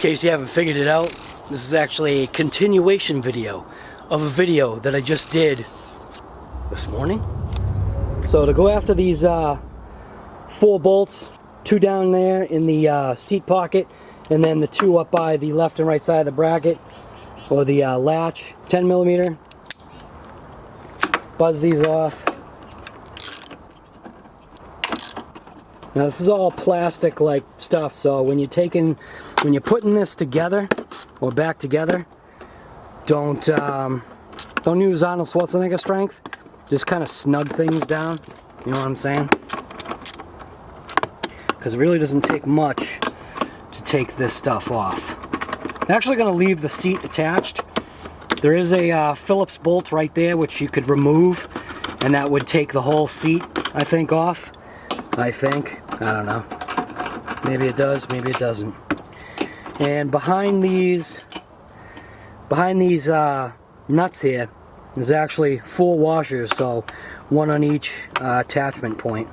case you haven't figured it out, this is actually a continuation video of a video that I just did this morning. So to go after these 4 bolts, 2 down there in the seat pocket, and then the 2 up by the left and right side of the bracket, or the latch, 10 millimeter. Buzz these off. Now this is all plastic like stuff, so when you're putting this together or back together, don't use Arnold Schwarzenegger strength. Just kind of snug things down. You know what I'm saying? Because it really doesn't take much to take this stuff off. I'm actually going to leave the seat attached. There is a Phillips bolt right there which you could remove, and that would take the whole seat, I think, off. I think. I don't know. Maybe it does, maybe it doesn't. And behind these nuts here, there's actually 4 washers, so 1 on each attachment point.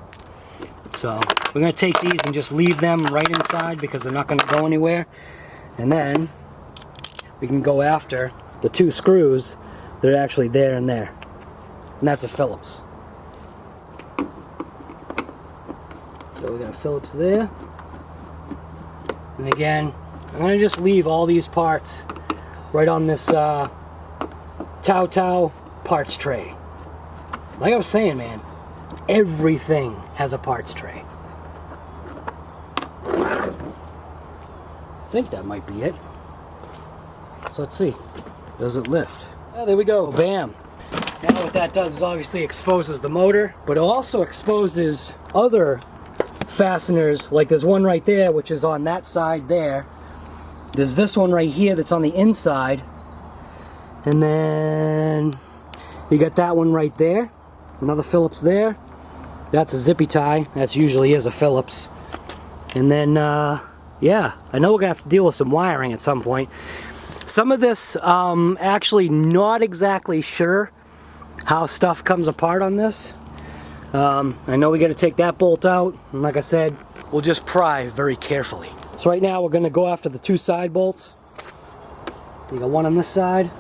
So we're going to take these and just leave them right inside because they're not going to go anywhere. And then we can go after the 2 screws that are actually there and there. And that's a Phillips. So we got a Phillips there. And again, I'm going to just leave all these parts right on this Tao parts tray. Like I was saying, man, everything has a parts tray. I think that might be it. So let's see. Does it lift? Oh, there we go. Bam. Now what that does is obviously exposes the motor, but it also exposes other fasteners. Like there's one right there which is on that side there. There's this one right here that's on the inside, and then you got that one right there, another Phillips there. That's a zippy tie. That usually is a Phillips. And then yeah, I know we're gonna have to deal with some wiring at some point. Some of this actually not exactly sure how stuff comes apart on this. I know we got to take that bolt out, and like I said, we'll just pry very carefully. So right now we're going to go after the 2 side bolts. You got one on this side.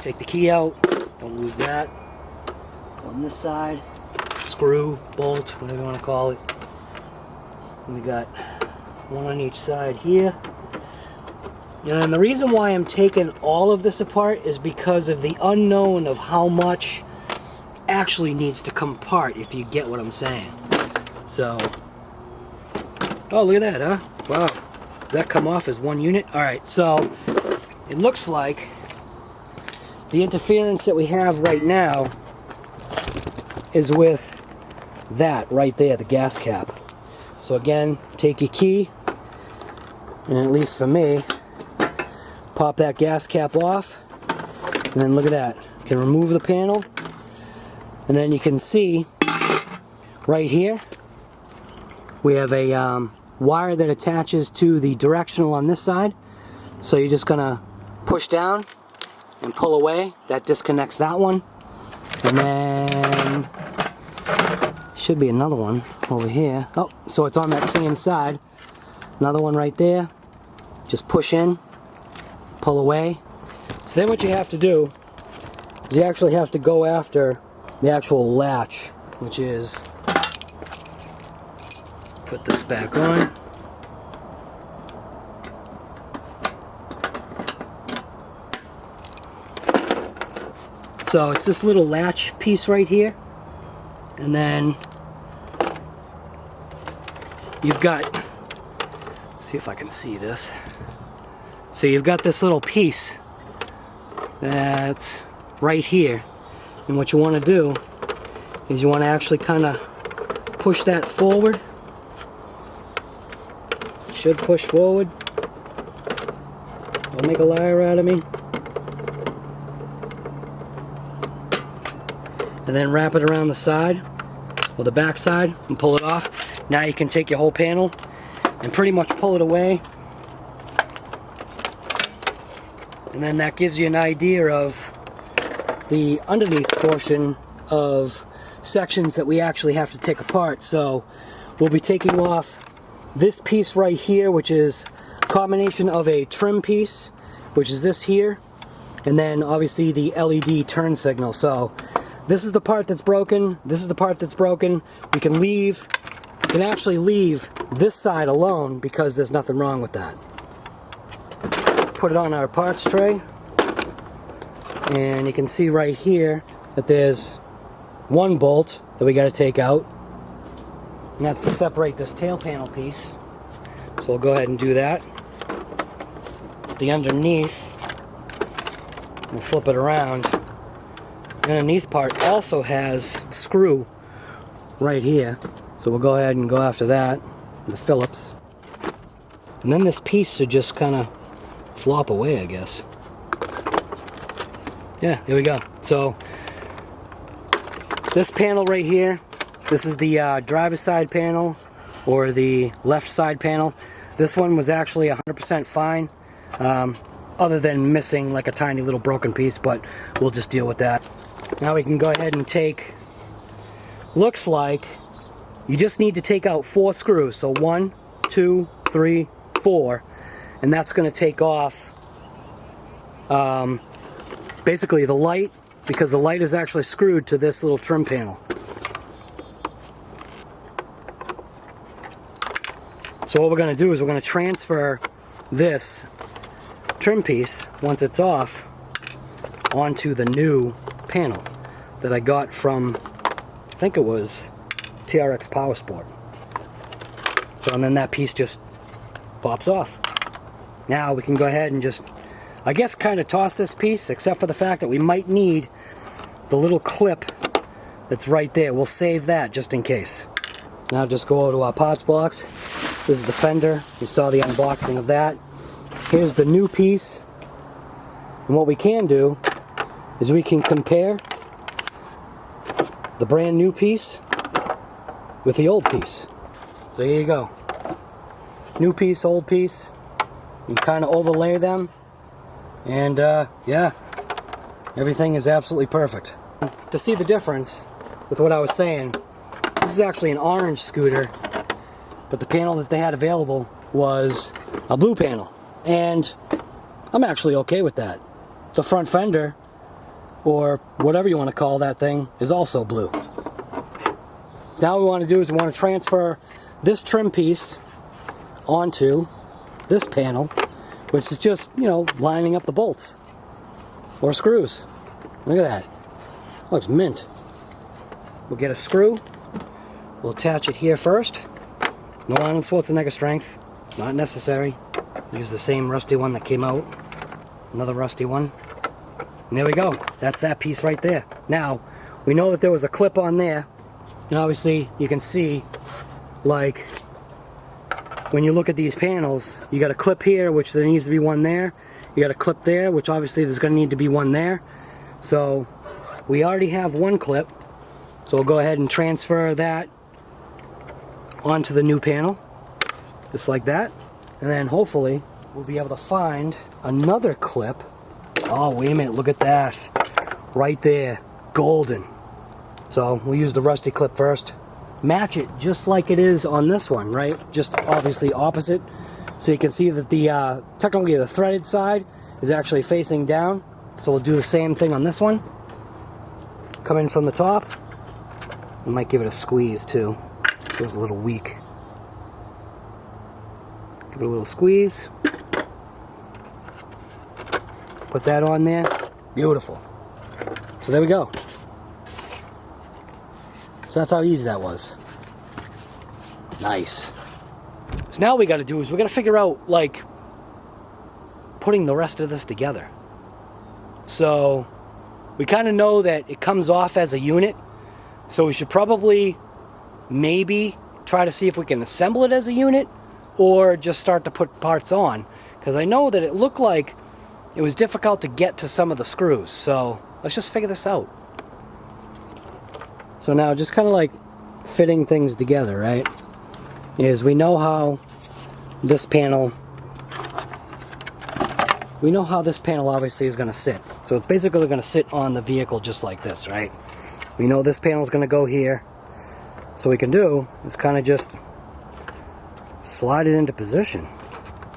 Take the key out. Don't lose that. On this side, screw, bolt, whatever you want to call it. And we got one on each side here. And the reason why I'm taking all of this apart is because of the unknown of how much actually needs to come apart, if you get what I'm saying. So, oh, look at that, huh? Wow. Does that come off as 1 unit? Alright, so it looks like the interference that we have right now is with that right there, the gas cap. So again, take your key, and at least for me, pop that gas cap off, and then look at that. You can remove the panel, and then you can see right here we have a wire that attaches to the directional on this side. So you're just gonna push down and pull away. That disconnects that one, and then should be another one over here. Oh, so it's on that same side. Another one right there. Just push in, pull away. So then what you have to do is you actually have to go after the actual latch, which is, put this back on. So it's this little latch piece right here, and then you've got, let's see if I can see this. So you've got this little piece that's right here, and what you want to do is you want to actually kind of push that forward. It should push forward. Don't make a liar out of me. And then wrap it around the side, or the back side, and pull it off. Now you can take your whole panel and pretty much pull it away. And then that gives you an idea of the underneath portion of sections that we actually have to take apart. So we'll be taking off this piece right here, which is combination of a trim piece, which is this here, and then obviously the LED turn signal. So this is the part that's broken, this is the part that's broken. We can actually leave this side alone because there's nothing wrong with that. Put it on our parts tray, and you can see right here that there's one bolt that we got to take out, and that's to separate this tail panel piece. So we'll go ahead and do that. The underneath, we'll flip it around. The underneath part also has a screw right here, so we'll go ahead and go after that, the Phillips. And then this piece should just kind of flop away, I guess. Yeah, there we go. So this panel right here, this is the driver's side panel or the left side panel. This one was actually 100% fine, other than missing like a tiny little broken piece, but we'll just deal with that. Now we can go ahead and take, looks like you just need to take out 4 screws. So 1, 2, 3, 4, and that's going to take off basically the light, because the light is actually screwed to this little trim panel. So what we're going to do is we're going to transfer this trim piece, once it's off, onto the new panel that I got from, I think it was TRX Power Sport. So, and then that piece just pops off. Now we can go ahead and just, I guess, kind of toss this piece, except for the fact that we might need the little clip that's right there. We'll save that just in case. Now just go over to our parts box. This is the fender. You saw the unboxing of that. Here's the new piece. And what we can do is we can compare the brand new piece with the old piece. So here you go. New piece, old piece. You kind of overlay them. And yeah, everything is absolutely perfect. To see the difference with what I was saying, this is actually an orange scooter, but the panel that they had available was a blue panel. And I'm actually okay with that. The front fender, or whatever you want to call that thing, is also blue. Now what we want to do is we want to transfer this trim piece onto this panel, which is just, you know, lining up the bolts or screws. Look at that. Looks mint. We'll get a screw. We'll attach it here first. No Arnold Schwarzenegger strength. Not necessary. Use the same rusty one that came out. Another rusty one. And there we go. That's that piece right there. Now, we know that there was a clip on there. And obviously, you can see, like, when you look at these panels, you got a clip here, which there needs to be one there. You got a clip there, which obviously there's going to need to be one there. So, we already have one clip. So we'll go ahead and transfer that onto the new panel. Just like that. And then hopefully, we'll be able to find another clip. Oh, wait a minute, look at that. Right there, golden. So we'll use the rusty clip first. Match it just like it is on this one, right? Just obviously opposite. So you can see that the, technically the threaded side is actually facing down. So we'll do the same thing on this one. Come in from the top. We might give it a squeeze too. Feels a little weak. Give it a little squeeze. Put that on there. Beautiful. So there we go. So that's how easy that was. Nice. So now what we got to do is we got to figure out, like, putting the rest of this together. So we kind of know that it comes off as a unit. So we should probably maybe try to see if we can assemble it as a unit or just start to put parts on. Because I know that it looked like it was difficult to get to some of the screws. So let's just figure this out. So now just kind of like fitting things together, right? Is we know how this panel obviously is going to sit. So it's basically going to sit on the vehicle just like this, right? We know this panel is going to go here. So what we can do is kind of just slide it into position.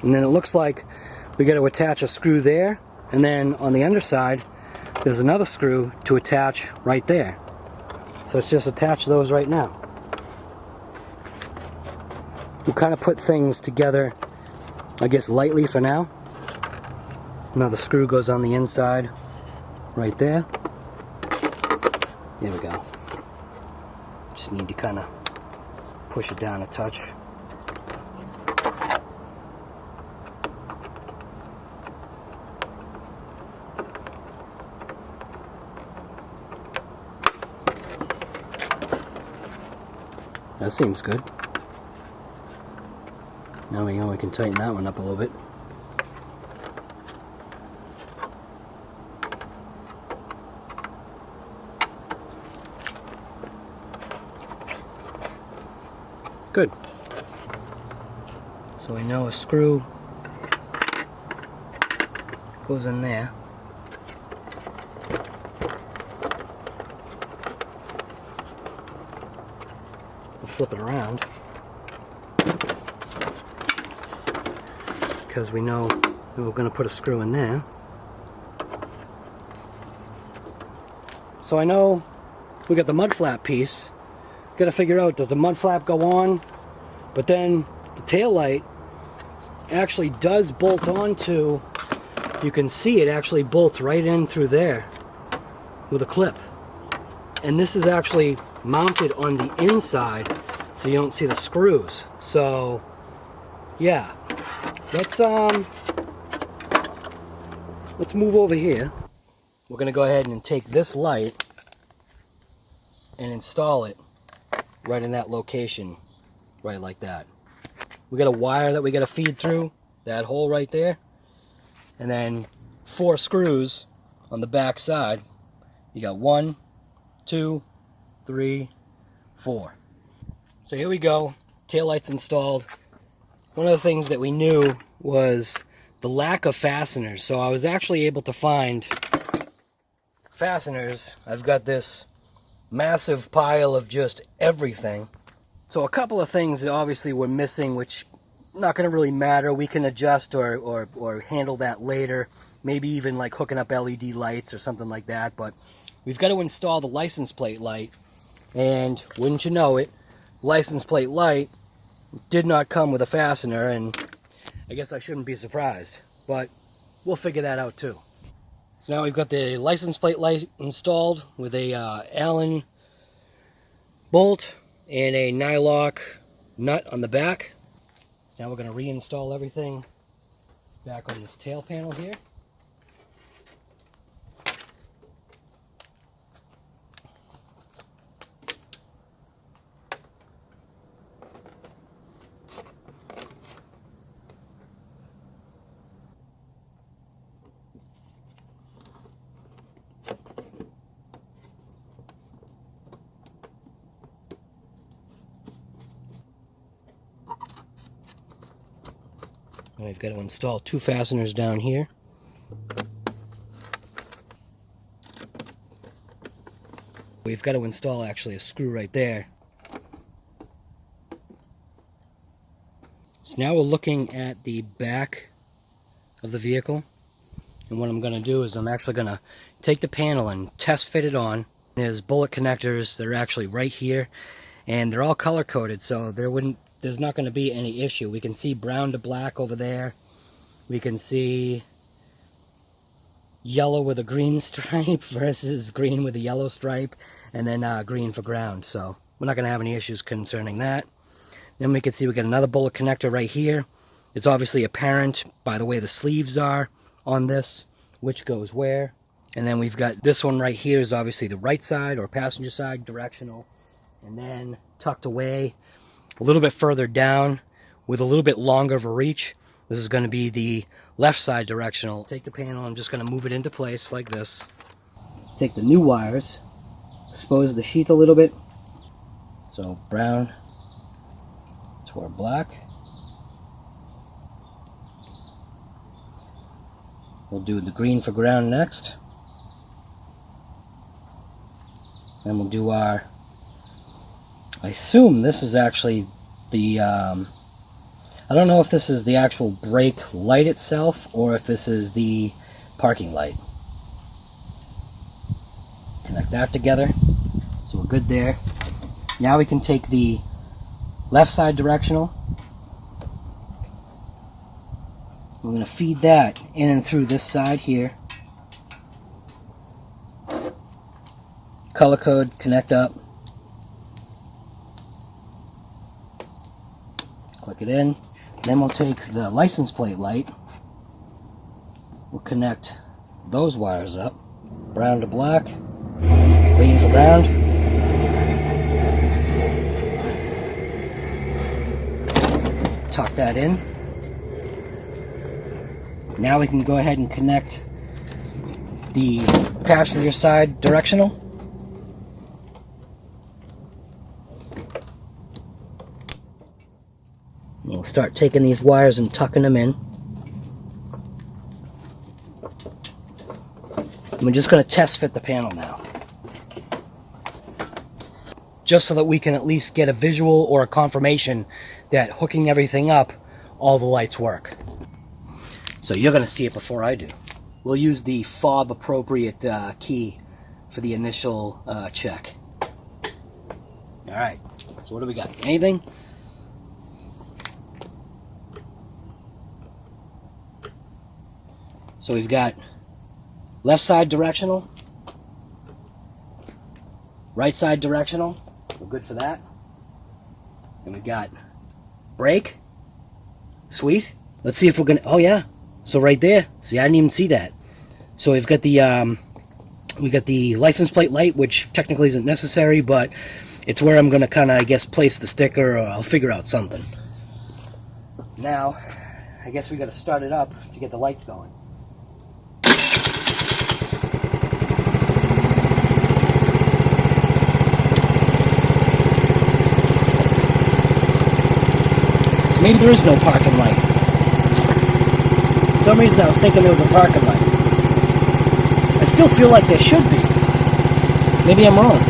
And then it looks like we got to attach a screw there, and then on the underside there's another screw to attach right there. So let's just attach those right now. We'll kind of put things together, I guess, lightly for now. Another screw goes on the inside right there. There we go. Just need to kind of push it down a touch. That seems good. Now we know we can tighten that one up a little bit. Good. So we know a screw goes in there. We'll flip it around because we know that we're going to put a screw in there. So I know we got the mud flap piece. Got to figure out, does the mud flap go on? But then the tail light actually does bolt onto, you can see it actually bolts right in through there with a clip. And this is actually mounted on the inside so you don't see the screws. So yeah, let's move over here. We're going to go ahead and take this light and install it right in that location, right like that. We got a wire that we got to feed through that hole right there, and then 4 screws on the back side. You got 1, 2, 3, 4. So here we go, taillights installed. One of the things that we knew was the lack of fasteners, so I was actually able to find fasteners. I've got this massive pile of just everything. So a couple of things that obviously were missing, which not going to really matter. We can adjust or handle that later. Maybe even like hooking up LED lights or something like that. But we've got to install the license plate light. And wouldn't you know it, license plate light did not come with a fastener. And I guess I shouldn't be surprised. But we'll figure that out too. So now we've got the license plate light installed with a Allen bolt and a nylock nut on the back. So now we're going to reinstall everything back on this tail panel here. And we've got to install 2 fasteners down here. We've got to install actually a screw right there. So now we're looking at the back of the vehicle. And what I'm going to do is I'm actually going to take the panel and test fit it on. There's bullet connectors that are actually right here. And they're all color coded, so there's not going to be any issue. We can see brown to black over there. We can see yellow with a green stripe versus green with a yellow stripe, and then green for ground. So we're not going to have any issues concerning that. Then we can see we got another bullet connector right here. It's obviously apparent by the way the sleeves are on this, which goes where. And then we've got this one right here is obviously the right side or passenger side directional. And then tucked away a little bit further down with a little bit longer of a reach, this is going to be the left side directional. Take the panel, I'm just going to move it into place like this. Take the new wires, expose the sheath a little bit. So brown toward black. We'll do the green for ground next. Then we'll do our, I assume this is actually the, I don't know if this is the actual brake light itself or if this is the parking light. Connect that together. So we're good there. Now we can take the left side directional. We're going to feed that in and through this side here. Color code, connect up. Click it in. Then we'll take the license plate light. We'll connect those wires up. Brown to black. Green for ground. Tuck that in. Now we can go ahead and connect the passenger side directional. We'll start taking these wires and tucking them in. And we're just going to test fit the panel now. Just so that we can at least get a visual or a confirmation that hooking everything up, all the lights work. So you're going to see it before I do. We'll use the fob appropriate key for the initial check. Alright, so what do we got? Anything? So we've got left side directional, right side directional. We're good for that. And we've got brake. Sweet. Let's see if we're gonna. Oh yeah. So right there. See, I didn't even see that. So we've got the license plate light, which technically isn't necessary, but it's where I'm gonna kind of, I guess, place the sticker, or I'll figure out something. Now, I guess we got to start it up to get the lights going. Maybe there is no parking light. For some reason I was thinking there was a parking light. I still feel like there should be. Maybe I'm wrong.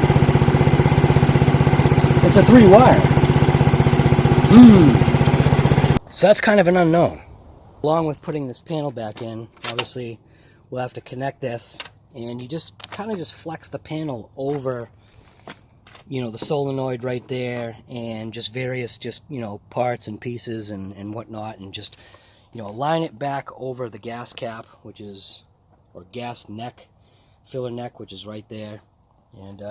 It's a 3-wire. So that's kind of an unknown. Along with putting this panel back in, obviously we'll have to connect this, and you just kind of just flex the panel over, you know, the solenoid right there, and just various parts and pieces and whatnot, and just, you know, align it back over the gas cap, which is, or gas neck, filler neck, which is right there. And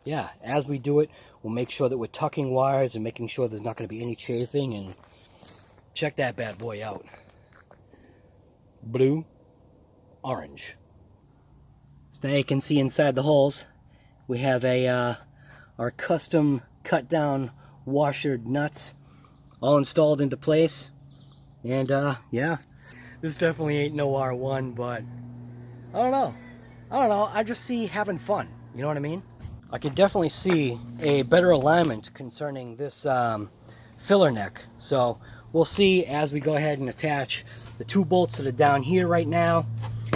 yeah, as we do it, we'll make sure that we're tucking wires and making sure there's not going to be any chafing. And check that bad boy out. Blue, orange. So now you can see inside the holes, we have our custom cut down washer nuts all installed into place. And yeah, this definitely ain't no R1, but I don't know, I just see having fun, you know what I mean? I could definitely see a better alignment concerning this filler neck. So we'll see as we go ahead and attach the 2 bolts that are down here right now,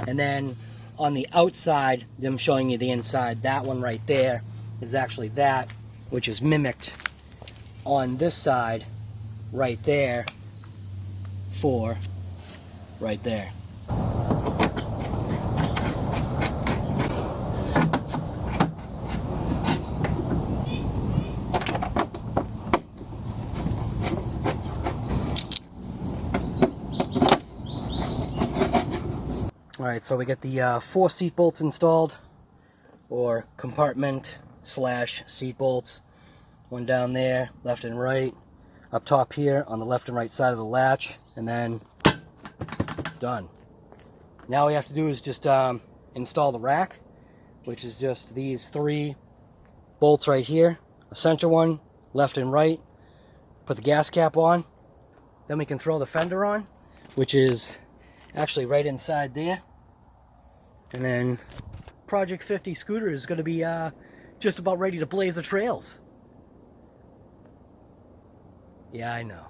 and then on the outside, them showing you the inside, that one right there is actually that, which is mimicked on this side right there for right there. Alright, so we get the 4 seat bolts installed, or compartment / seat bolts. One down there, left and right, up top here on the left and right side of the latch, and then done. Now all we have to do is just install the rack, which is just these 3 bolts right here, a center one, left and right, put the gas cap on, then we can throw the fender on, which is actually right inside there. And then Project 50 scooter is going to be just about ready to blaze the trails. Yeah, I know.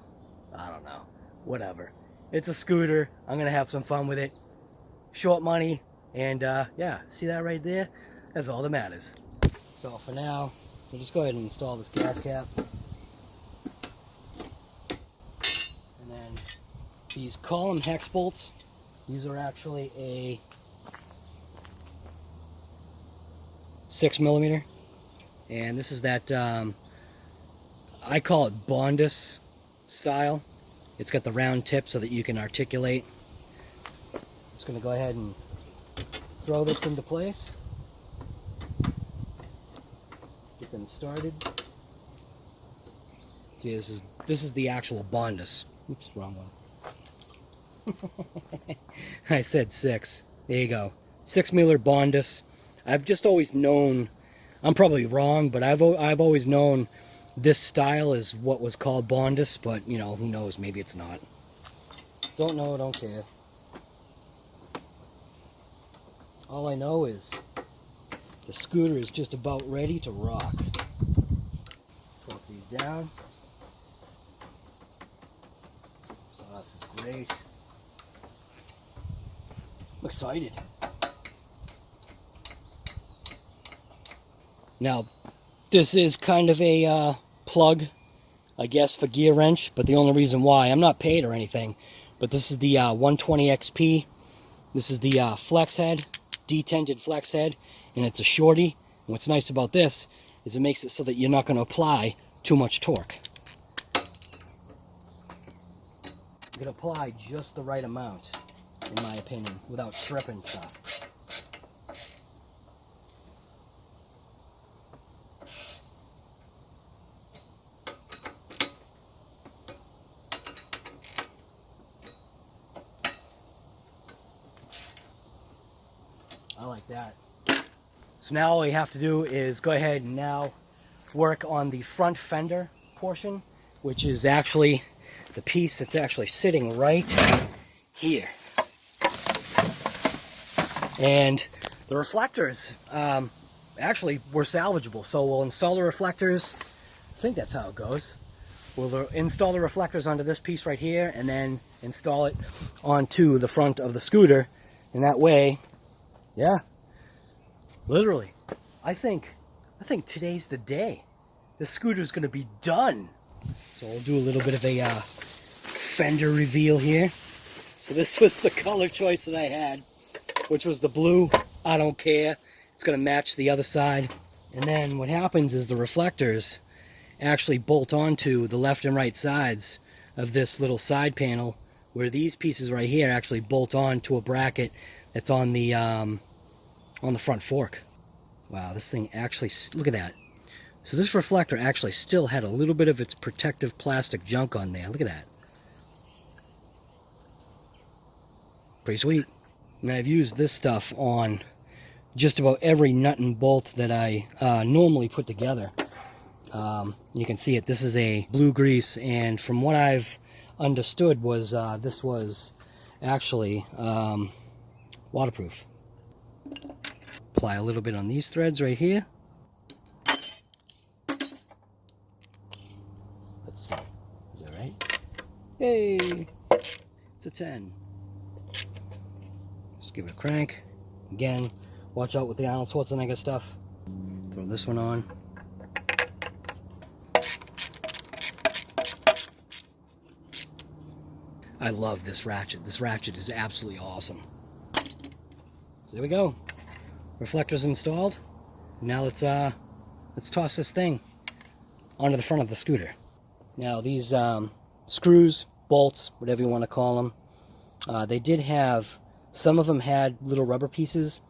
I don't know. Whatever. It's a scooter. I'm going to have some fun with it. Short money. And yeah, see that right there? That's all that matters. So for now, we'll just go ahead and install this gas cap. And these column hex bolts. These are actually a 6mm, and this is that I call it Bondus style. It's got the round tip so that you can articulate. Just going to go ahead and throw this into place. Get them started. See, this is the actual Bondus. Oops, wrong one. I said 6. There you go. 6mm Bondus. I've just always known, I'm probably wrong, but I've always known this style is what was called Bondus, but you know, who knows, maybe it's not. Don't know, don't care. All I know is the scooter is just about ready to rock. Torque these down. Oh, this is great. I'm excited. Now, this is kind of a plug, I guess, for GEARWRENCH, but the only reason why, I'm not paid or anything, but this is the 120XP. This is the flex head, detented flex head, and it's a shorty. And what's nice about this is it makes it so that you're not going to apply too much torque. You can apply just the right amount, in my opinion, without stripping stuff. I like that. So now all you have to do is go ahead and now work on the front fender portion, which is actually the piece that's actually sitting right here. And the reflectors actually were salvageable, so we'll install the reflectors. I think that's how it goes. We'll install the reflectors onto this piece right here and then install it onto the front of the scooter, and that way, yeah, literally, I think today's the day. This scooter's going to be done. So we'll do a little bit of a fender reveal here. So this was the color choice that I had, which was the blue. I don't care. It's going to match the other side. And then what happens is the reflectors actually bolt onto the left and right sides of this little side panel, where these pieces right here actually bolt on to a bracket that's on the front fork. Wow, this thing actually, look at that. So this reflector actually still had a little bit of its protective plastic junk on there. Look at that. Pretty sweet. And I've used this stuff on just about every nut and bolt that I normally put together. You can see it. This is a blue grease, and from what I've understood was this was actually waterproof. Apply a little bit on these threads right here. Let's see. Is that right? Hey! It's a 10. Just give it a crank. Again, watch out with the Arnold Schwarzenegger stuff. Throw this one on. I love this ratchet. This ratchet is absolutely awesome. So there we go. Reflectors installed. Now let's toss this thing onto the front of the scooter. Now these screws, bolts, whatever you want to call them, they did have, some of them had little rubber pieces.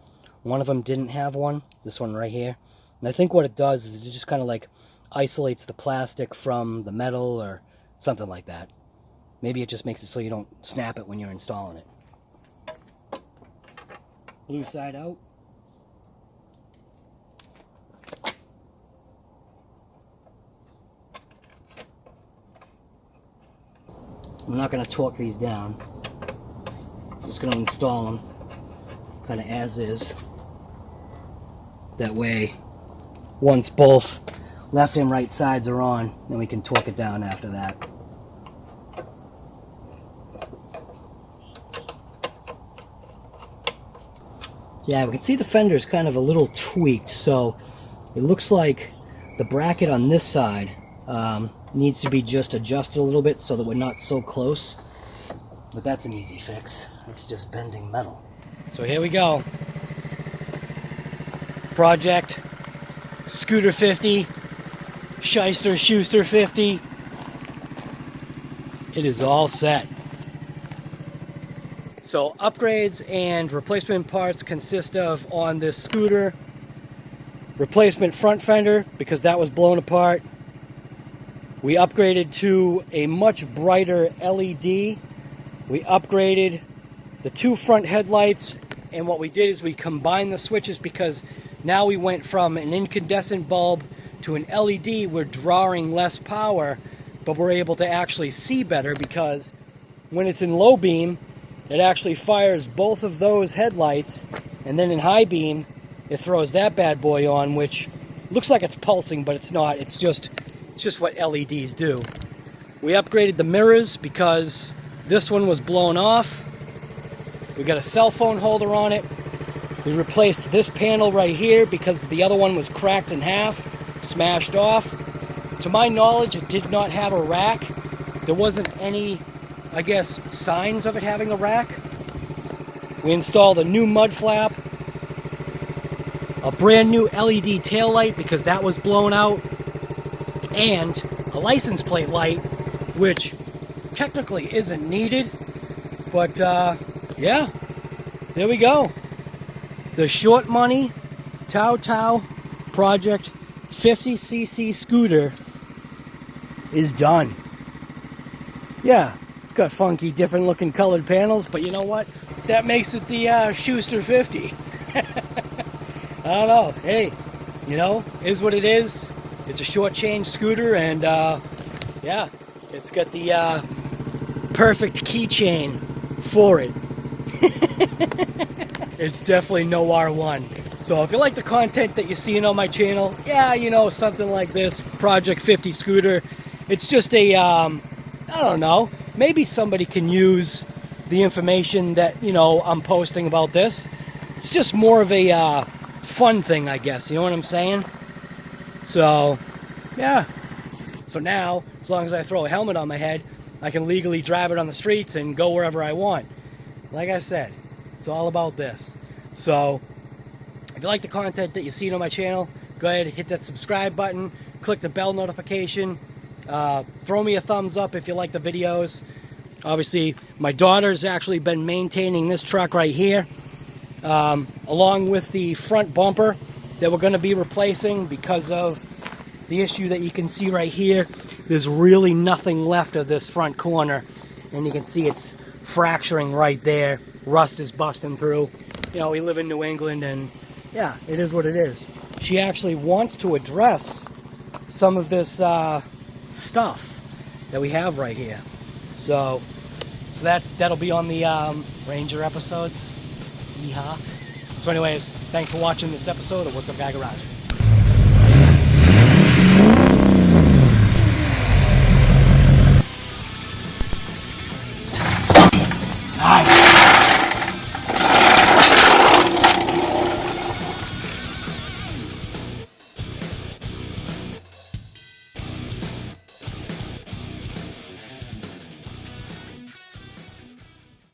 One of them didn't have one. This one right here. And I think what it does is it just kind of like isolates the plastic from the metal or something like that. Maybe it just makes it so you don't snap it when you're installing it. Blue side out. I'm not going to torque these down. I'm just going to install them kind of as is. That way, once both left and right sides are on, then we can torque it down after that. Yeah, we can see the fender is kind of a little tweaked, so it looks like the bracket on this side needs to be just adjusted a little bit so that we're not so close. But that's an easy fix. It's just bending metal. So here we go. Project Scooter 50, Shyster Schuster 50. It is all set. So upgrades and replacement parts consist of, on this scooter, replacement front fender because that was blown apart. We upgraded to a much brighter LED. We upgraded the 2 front headlights, and what we did is we combined the switches because now we went from an incandescent bulb to an LED. We're drawing less power, but we're able to actually see better because when it's in low beam, it actually fires both of those headlights, and then in high beam, it throws that bad boy on, which looks like it's pulsing, but it's not. It's just what LEDs do. We upgraded the mirrors because this one was blown off. We got a cell phone holder on it. We replaced this panel right here because the other one was cracked in half, smashed off. To my knowledge, it did not have a rack. There wasn't any, I guess, signs of it having a rack. We installed a new mud flap, a brand new LED taillight because that was blown out, and a license plate light, which technically isn't needed, but yeah, there we go. The short money Tao Project 50cc scooter is done. Yeah, it's got funky, different looking colored panels, but you know what? That makes it the Schuster 50. I don't know. Hey, you know, is what it is. It's a short change scooter, and yeah, it's got the perfect keychain for it. It's definitely no R1. So if you like the content that you're seeing on my channel, yeah, you know, something like this Project 50 scooter, it's just a, I don't know, maybe somebody can use the information that, you know, I'm posting about this. It's just more of a fun thing, I guess, you know what I'm saying? So, yeah. So now, as long as I throw a helmet on my head, I can legally drive it on the streets and go wherever I want. Like I said, it's all about this. So, if you like the content that you see on my channel, go ahead and hit that subscribe button, click the bell notification, throw me a thumbs up if you like the videos. Obviously, my daughter's actually been maintaining this truck right here, along with the front bumper that we're going to be replacing because of the issue that you can see right here. There's really nothing left of this front corner, and you can see it's fracturing right there. Rust is busting through. You know, we live in New England, and yeah, it is what it is. She actually wants to address some of this stuff that we have right here. So that'll be on the Ranger episodes. Yeehaw. So anyways, thanks for watching this episode of What's Up Guy Garage.